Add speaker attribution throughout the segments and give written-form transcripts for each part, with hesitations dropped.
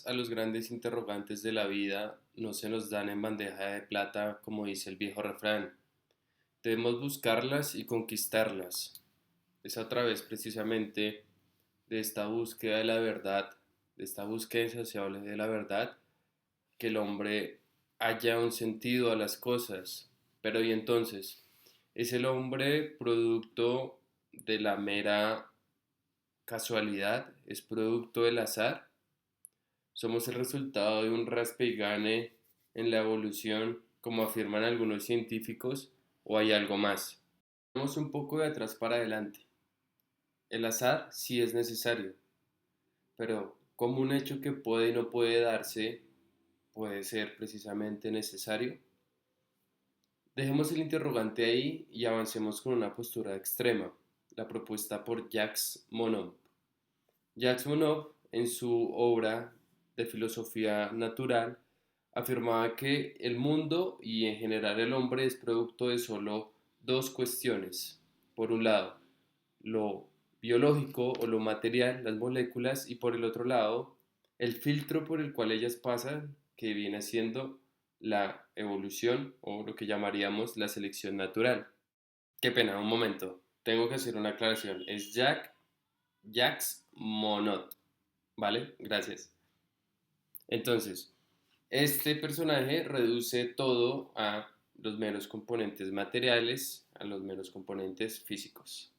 Speaker 1: A los grandes interrogantes de la vida no se nos dan en bandeja de plata, como dice el viejo refrán. Debemos buscarlas y conquistarlas. Es a través precisamente de esta búsqueda de la verdad, de esta búsqueda insaciable de la verdad, que el hombre halla un sentido a las cosas. Pero ¿y entonces? ¿Es el hombre producto de la mera casualidad? ¿Es producto del azar? Somos el resultado de un raspe y gane en la evolución, como afirman algunos científicos, o hay algo más. Vamos un poco de atrás para adelante. El azar sí es necesario, pero como un hecho que puede y no puede darse, puede ser precisamente necesario. Dejemos el interrogante ahí y avancemos con una postura extrema, la propuesta por Jacques Monod. Jacques Monod, en su obra de filosofía natural, afirmaba que el mundo y en general el hombre es producto de solo dos cuestiones. Por un lado, lo biológico o lo material, las moléculas, y por el otro lado, el filtro por el cual ellas pasan, que viene siendo la evolución o lo que llamaríamos la selección natural. Qué pena, un momento. Tengo que hacer una aclaración. Es Jacques Monod. ¿Vale? Gracias. Entonces, este personaje reduce todo a los meros componentes materiales, a los meros componentes físicos.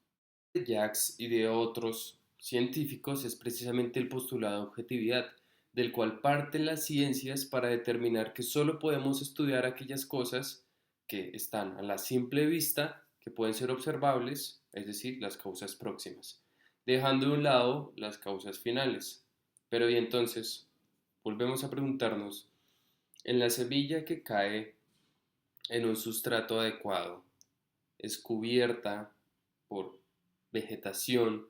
Speaker 1: De Jacques y de otros científicos es precisamente el postulado de objetividad, del cual parten las ciencias para determinar que solo podemos estudiar aquellas cosas que están a la simple vista, que pueden ser observables, es decir, las causas próximas, dejando de un lado las causas finales. Pero y entonces, volvemos a preguntarnos, en la semilla que cae en un sustrato adecuado, es cubierta por vegetación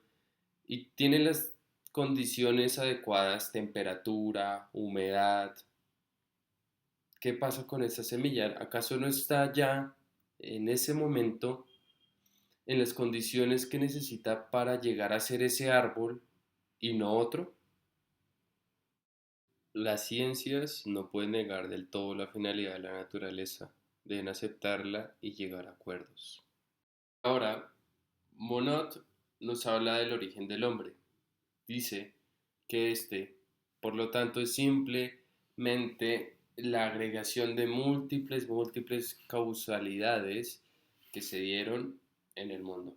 Speaker 1: y tiene las condiciones adecuadas, temperatura, humedad. ¿Qué pasa con esa semilla? ¿Acaso no está ya en ese momento en las condiciones que necesita para llegar a ser ese árbol y no otro? Las ciencias no pueden negar del todo la finalidad de la naturaleza, deben aceptarla y llegar a acuerdos. Ahora, Monod nos habla del origen del hombre. Dice que este, por lo tanto, es simplemente la agregación de múltiples causalidades que se dieron en el mundo.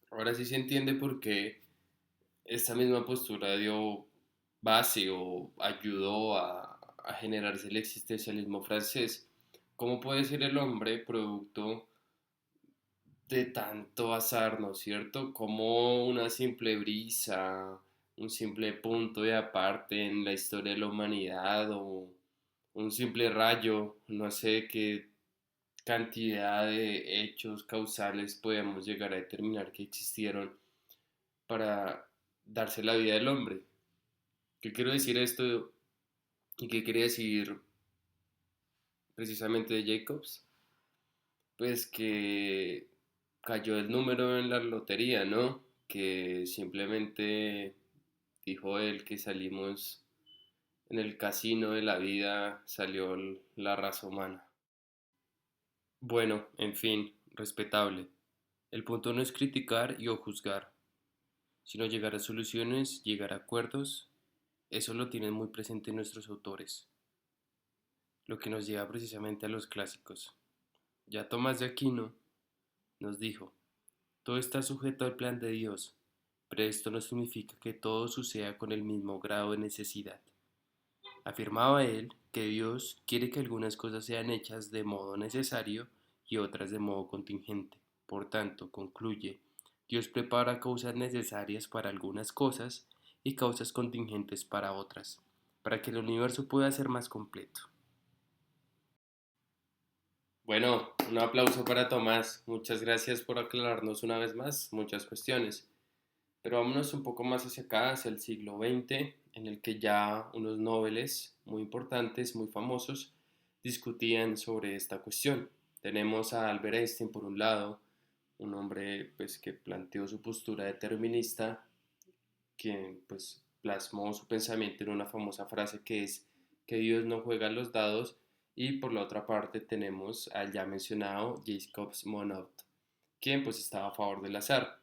Speaker 1: Ahora sí se entiende por qué esta misma postura dio base o ayudó a generarse el existencialismo francés. ¿Cómo puede ser el hombre producto de tanto azar, ¿no es cierto? Como una simple brisa, un simple punto de aparte en la historia de la humanidad o un simple rayo, no sé qué cantidad de hechos causales podemos llegar a determinar que existieron para darse la vida del hombre. ¿Qué quiero decir esto y qué quería decir precisamente de Jacobs? Pues que cayó el número en la lotería, ¿no? Que simplemente dijo él que salimos en el casino de la vida, salió la raza humana. Bueno, en fin, respetable. El punto no es criticar y o juzgar, sino llegar a soluciones, llegar a acuerdos. Eso lo tienen muy presente nuestros autores, lo que nos lleva precisamente a los clásicos. Ya Tomás de Aquino nos dijo: todo está sujeto al plan de Dios, pero esto no significa que todo suceda con el mismo grado de necesidad. Afirmaba él que Dios quiere que algunas cosas sean hechas de modo necesario y otras de modo contingente. Por tanto, concluye, Dios prepara causas necesarias para algunas cosas y causas contingentes para otras, para que el universo pueda ser más completo. Bueno, un aplauso para Tomás. Muchas gracias por aclararnos una vez más muchas cuestiones. Pero vámonos un poco más hacia acá, hacia el siglo XX, en el que ya unos nobeles muy importantes, muy famosos, discutían sobre esta cuestión. Tenemos a Albert Einstein por un lado, un hombre pues, que planteó su postura determinista, que pues plasmó su pensamiento en una famosa frase que es que Dios no juega los dados, y por la otra parte tenemos al ya mencionado Jacob Monod, quien pues estaba a favor del azar.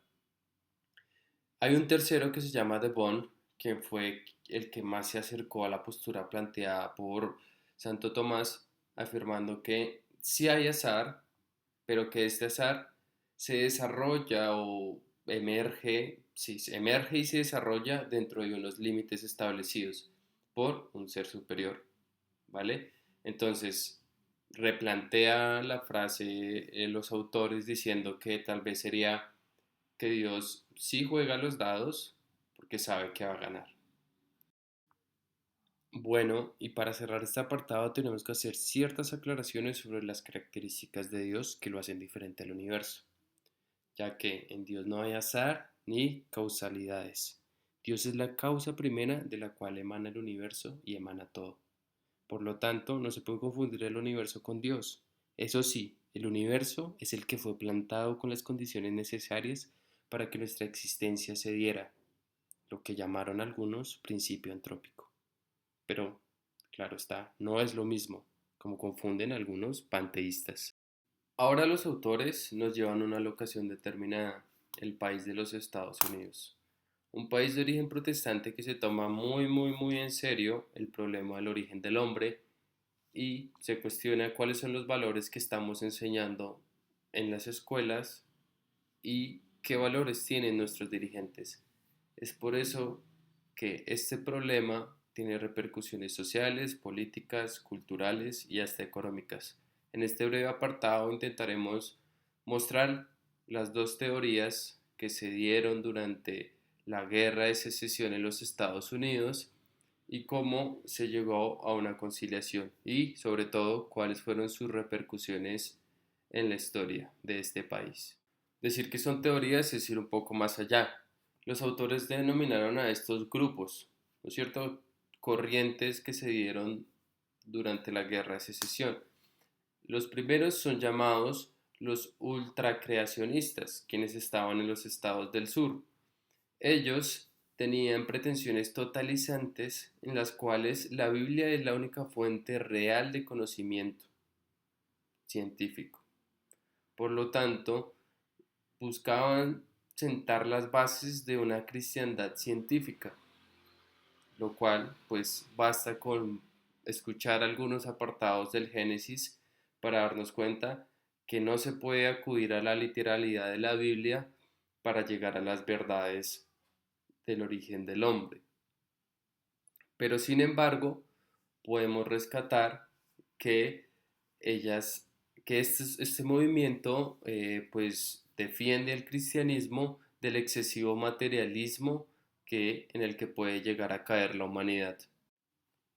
Speaker 1: Hay un tercero que se llama De Bon, quien fue el que más se acercó a la postura planteada por Santo Tomás, afirmando que sí hay azar, pero que este azar se desarrolla o emerge, sí, emerge y se desarrolla dentro de unos límites establecidos por un ser superior, ¿vale? Entonces, replantea la frase los autores diciendo que tal vez sería que Dios sí juega los dados porque sabe que va a ganar. Bueno, y para cerrar este apartado tenemos que hacer ciertas aclaraciones sobre las características de Dios que lo hacen diferente al universo, ya que en Dios no hay azar ni causalidades. Dios es la causa primera de la cual emana el universo y emana todo. Por lo tanto, no se puede confundir el universo con Dios. Eso sí, el universo es el que fue plantado con las condiciones necesarias para que nuestra existencia se diera, lo que llamaron algunos principio antrópico. Pero, claro está, no es lo mismo, como confunden algunos panteístas. Ahora los autores nos llevan a una locación determinada, el país de los Estados Unidos. Un país de origen protestante que se toma muy en serio el problema del origen del hombre y se cuestiona cuáles son los valores que estamos enseñando en las escuelas y qué valores tienen nuestros dirigentes. Es por eso que este problema tiene repercusiones sociales, políticas, culturales y hasta económicas. En este breve apartado intentaremos mostrar las dos teorías que se dieron durante la guerra de secesión en los Estados Unidos y cómo se llegó a una conciliación y sobre todo cuáles fueron sus repercusiones en la historia de este país. Decir que son teorías es ir un poco más allá. Los autores denominaron a estos grupos, ¿no es cierto?, corrientes que se dieron durante la guerra de secesión. Los primeros son llamados los ultracreacionistas, quienes estaban en los estados del sur. Ellos tenían pretensiones totalizantes en las cuales la Biblia es la única fuente real de conocimiento científico. Por lo tanto, buscaban sentar las bases de una cristiandad científica, lo cual pues basta con escuchar algunos apartados del Génesis para darnos cuenta que no se puede acudir a la literalidad de la Biblia para llegar a las verdades del origen del hombre. Pero sin embargo, podemos rescatar que ellas, que este movimiento pues defiende el cristianismo del excesivo materialismo en el que puede llegar a caer la humanidad.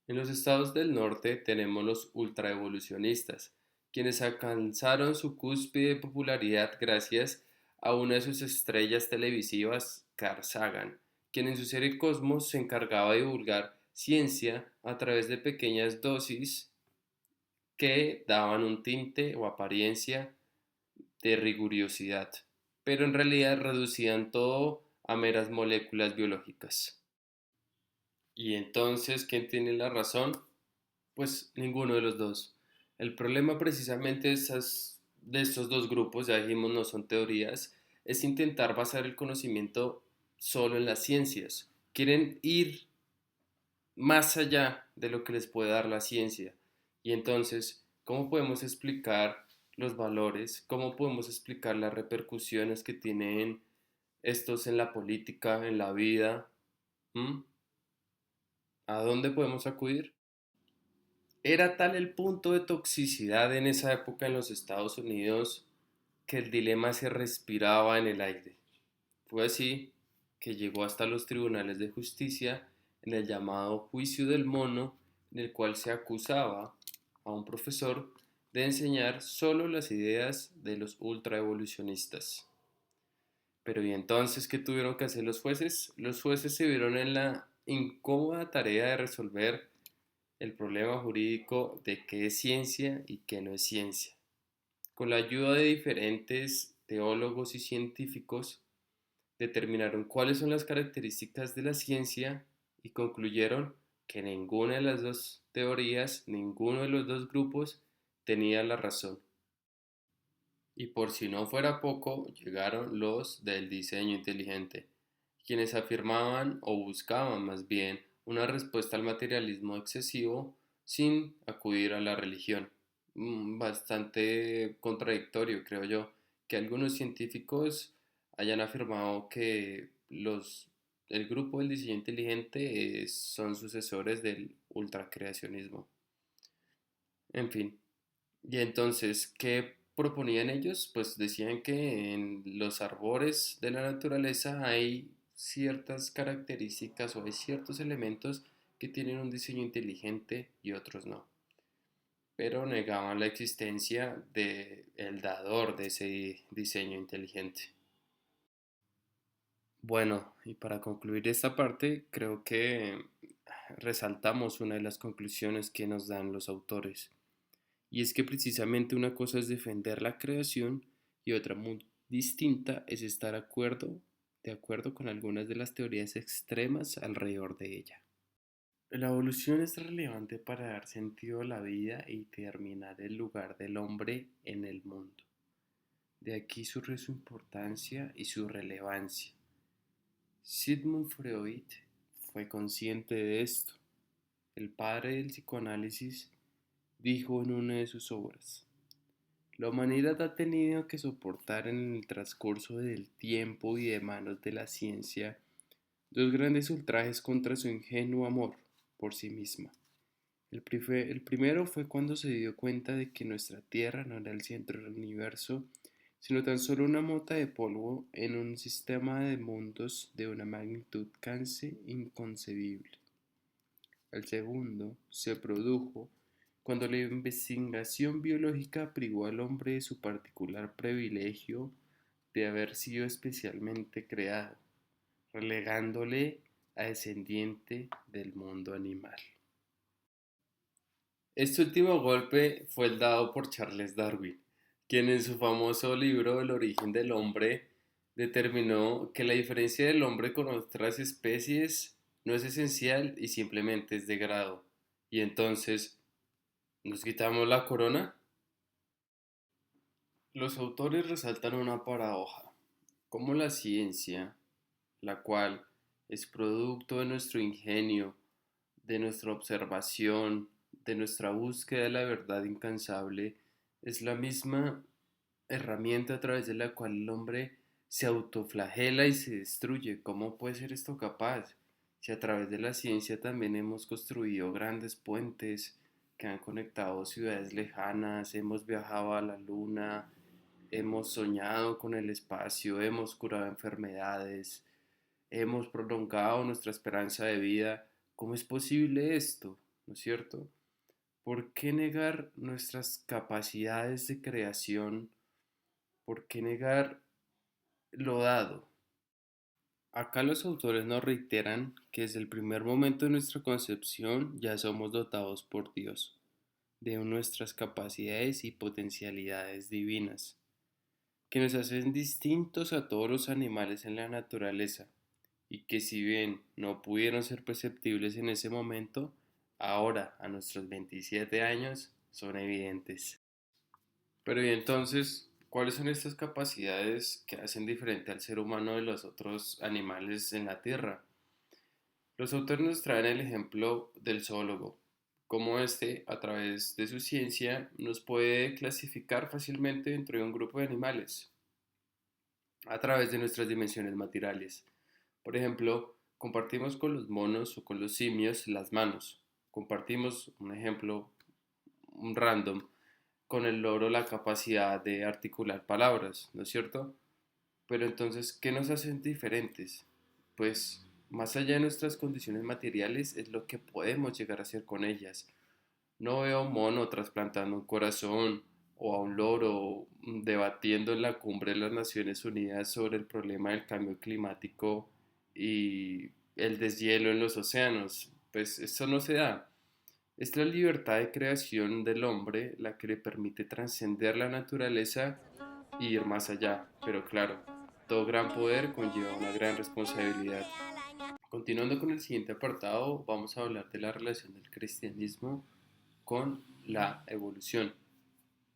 Speaker 1: En los estados del norte tenemos los ultraevolucionistas, quienes alcanzaron su cúspide de popularidad gracias a una de sus estrellas televisivas, Carl Sagan, quien en su serie Cosmos se encargaba de divulgar ciencia a través de pequeñas dosis que daban un tinte o apariencia de rigurosidad, pero en realidad reducían todo a meras moléculas biológicas. Y entonces, ¿quién tiene la razón? Pues ninguno de los dos. El problema precisamente de estos dos grupos, ya dijimos, no son teorías, es intentar basar el conocimiento solo en las ciencias. Quieren ir más allá de lo que les puede dar la ciencia. Y entonces, ¿cómo podemos explicar los valores? ¿Cómo podemos explicar las repercusiones que tienen estos en la política, en la vida? ¿Mm? ¿A dónde podemos acudir? Era tal el punto de toxicidad en esa época en los Estados Unidos que el dilema se respiraba en el aire. Fue así que llegó hasta los tribunales de justicia en el llamado juicio del mono, en el cual se acusaba a un profesor de enseñar solo las ideas de los ultraevolucionistas. Pero ¿y entonces qué tuvieron que hacer los jueces? Los jueces se vieron en la incómoda tarea de resolver el problema jurídico de qué es ciencia y qué no es ciencia. Con la ayuda de diferentes teólogos y científicos, determinaron cuáles son las características de la ciencia y concluyeron que ninguna de las dos teorías, ninguno de los dos grupos tenía la razón. Y por si no fuera poco, llegaron los del diseño inteligente, quienes afirmaban o buscaban más bien una respuesta al materialismo excesivo sin acudir a la religión. Bastante contradictorio, creo yo, que algunos científicos hayan afirmado que el grupo del diseño inteligente son sucesores del ultracreacionismo. En fin, y entonces, ¿qué proponían ellos? Pues decían que en los arbores de la naturaleza hay ciertas características o hay ciertos elementos que tienen un diseño inteligente y otros no. Pero negaban la existencia del dador de ese diseño inteligente. Bueno, y para concluir esta parte, creo que resaltamos una de las conclusiones que nos dan los autores. Y es que precisamente una cosa es defender la creación y otra muy distinta es estar de acuerdo con algunas de las teorías extremas alrededor de ella. La evolución es relevante para dar sentido a la vida y determinar el lugar del hombre en el mundo. De aquí surge su importancia y su relevancia. Sigmund Freud fue consciente de esto. El padre del psicoanálisis dijo en una de sus obras: la humanidad ha tenido que soportar en el transcurso del tiempo y de manos de la ciencia dos grandes ultrajes contra su ingenuo amor por sí misma. El primero fue cuando se dio cuenta de que nuestra Tierra no era el centro del universo, sino tan solo una mota de polvo en un sistema de mundos de una magnitud casi inconcebible. El segundo se produjo cuando la investigación biológica privó al hombre de su particular privilegio de haber sido especialmente creado, relegándole a descendiente del mundo animal. Este último golpe fue el dado por Charles Darwin, quien en su famoso libro El origen del hombre determinó que la diferencia del hombre con otras especies no es esencial y simplemente es de grado. Y entonces, ¿nos quitamos la corona? Los autores resaltan una paradoja: cómo la ciencia, la cual es producto de nuestro ingenio, de nuestra observación, de nuestra búsqueda de la verdad incansable, es la misma herramienta a través de la cual el hombre se autoflagela y se destruye. ¿Cómo puede ser esto capaz? Si a través de la ciencia también hemos construido grandes puentes que han conectado ciudades lejanas, hemos viajado a la luna, hemos soñado con el espacio, hemos curado enfermedades, hemos prolongado nuestra esperanza de vida. ¿Cómo es posible esto? ¿No es cierto? ¿Por qué negar nuestras capacidades de creación? ¿Por qué negar lo dado? Acá los autores nos reiteran que desde el primer momento de nuestra concepción ya somos dotados por Dios de nuestras capacidades y potencialidades divinas, que nos hacen distintos a todos los animales en la naturaleza, y que si bien no pudieron ser perceptibles en ese momento, ahora, a nuestros 27 años, son evidentes. Pero y entonces, ¿cuáles son estas capacidades que hacen diferente al ser humano de los otros animales en la Tierra? Los autores nos traen el ejemplo del zoólogo, cómo éste, a través de su ciencia, nos puede clasificar fácilmente dentro de un grupo de animales, a través de nuestras dimensiones materiales. Por ejemplo, compartimos con los monos o con los simios las manos. Compartimos, un ejemplo, un random, con el loro la capacidad de articular palabras, ¿no es cierto? Pero entonces, ¿qué nos hacen diferentes? Pues más allá de nuestras condiciones materiales es lo que podemos llegar a hacer con ellas. No veo a un mono trasplantando un corazón o a un loro debatiendo en la cumbre de las Naciones Unidas sobre el problema del cambio climático y el deshielo en los océanos. Pues eso no se da. Es la libertad de creación del hombre la que le permite trascender la naturaleza e ir más allá. Pero claro, todo gran poder conlleva una gran responsabilidad. Continuando con el siguiente apartado, vamos a hablar de la relación del cristianismo con la evolución.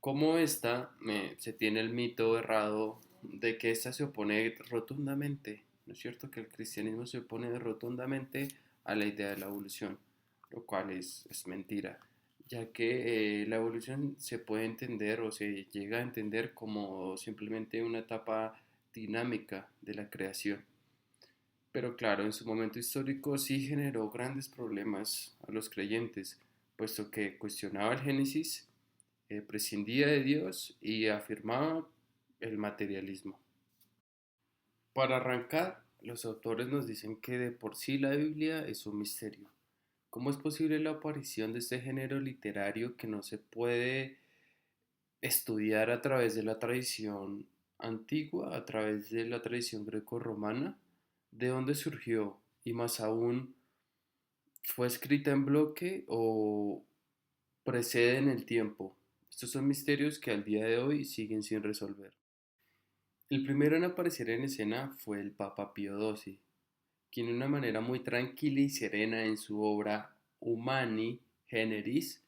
Speaker 1: Cómo se tiene el mito errado de que esta se opone rotundamente, ¿no es cierto? Que el cristianismo se opone rotundamente a la idea de la evolución, lo cual es mentira, ya que la evolución se puede entender o se llega a entender como simplemente una etapa dinámica de la creación. Pero claro, en su momento histórico sí generó grandes problemas a los creyentes, puesto que cuestionaba el Génesis, prescindía de Dios y afirmaba el materialismo. Para arrancar, los autores nos dicen que de por sí la Biblia es un misterio. ¿Cómo es posible la aparición de este género literario que no se puede estudiar a través de la tradición antigua, a través de la tradición greco-romana? ¿De dónde surgió? Y más aún, ¿fue escrita en bloque o precede en el tiempo? Estos son misterios que al día de hoy siguen sin resolver. El primero en aparecer en escena fue el Papa Pío XII, quien de una manera muy tranquila y serena en su obra Humani Generis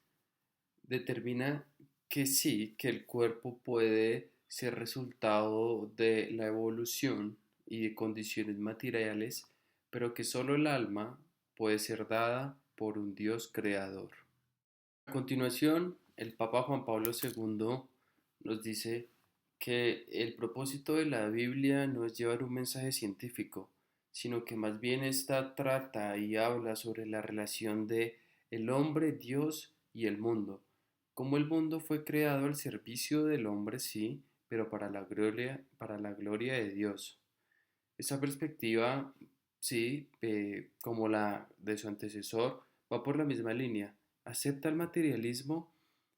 Speaker 1: determina que sí, que el cuerpo puede ser resultado de la evolución y de condiciones materiales, pero que solo el alma puede ser dada por un Dios creador. A continuación, el Papa Juan Pablo II nos dice que el propósito de la Biblia no es llevar un mensaje científico, sino que más bien esta trata y habla sobre la relación de el hombre, Dios y el mundo. Cómo el mundo fue creado al servicio del hombre, sí, pero para la gloria de Dios. Esa perspectiva, sí, como la de su antecesor, va por la misma línea. Acepta el materialismo,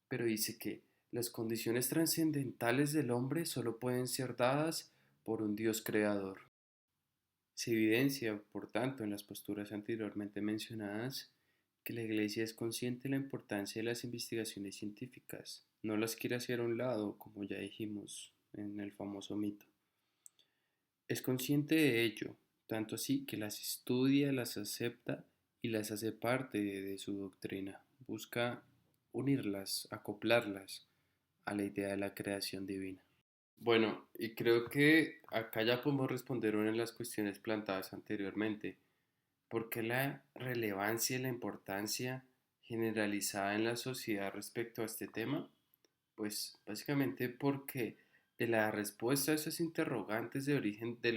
Speaker 1: pero dice que las condiciones trascendentales del hombre solo pueden ser dadas por un Dios creador. Se evidencia, por tanto, en las posturas anteriormente mencionadas, que la Iglesia es consciente de la importancia de las investigaciones científicas. No las quiere hacer a un lado, como ya dijimos en el famoso mito. Es consciente de ello, tanto así que las estudia, las acepta y las hace parte de su doctrina. Busca unirlas, acoplarlas a la idea de la creación divina. Bueno, y creo que acá ya podemos responder una de las cuestiones planteadas anteriormente. ¿Por qué la relevancia y la importancia generalizada en la sociedad respecto a este tema? Pues básicamente porque de la respuesta a esas interrogantes del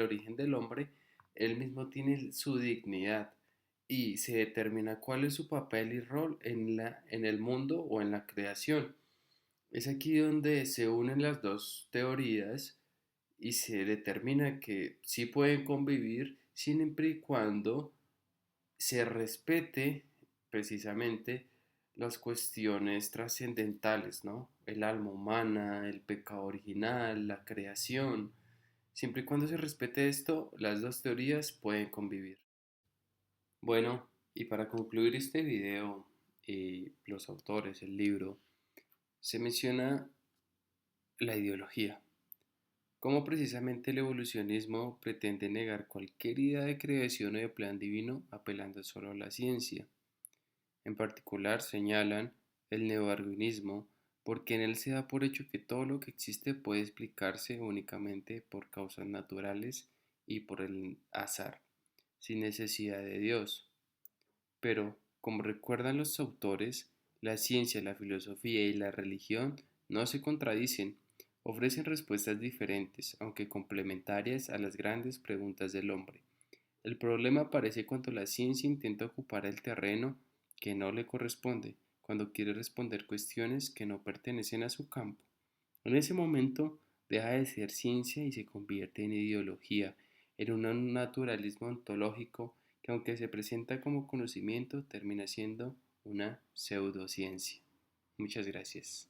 Speaker 1: origen del hombre, él mismo tiene su dignidad y se determina cuál es su papel y rol en el mundo o en la creación. Es aquí donde se unen las dos teorías y se determina que sí pueden convivir siempre y cuando se respete precisamente las cuestiones trascendentales, ¿no? El alma humana, el pecado original, la creación. Siempre y cuando se respete esto, las dos teorías pueden convivir. Bueno, y para concluir este video y los autores, el libro, se menciona la ideología, cómo precisamente el evolucionismo pretende negar cualquier idea de creación o de plan divino apelando solo a la ciencia. En particular señalan el neodarwinismo porque en él se da por hecho que todo lo que existe puede explicarse únicamente por causas naturales y por el azar, sin necesidad de Dios. Pero, como recuerdan los autores, la ciencia, la filosofía y la religión no se contradicen, ofrecen respuestas diferentes, aunque complementarias a las grandes preguntas del hombre. El problema aparece cuando la ciencia intenta ocupar el terreno que no le corresponde, cuando quiere responder cuestiones que no pertenecen a su campo. En ese momento deja de ser ciencia y se convierte en ideología, en un naturalismo ontológico que aunque se presenta como conocimiento termina siendo una pseudociencia. Muchas gracias.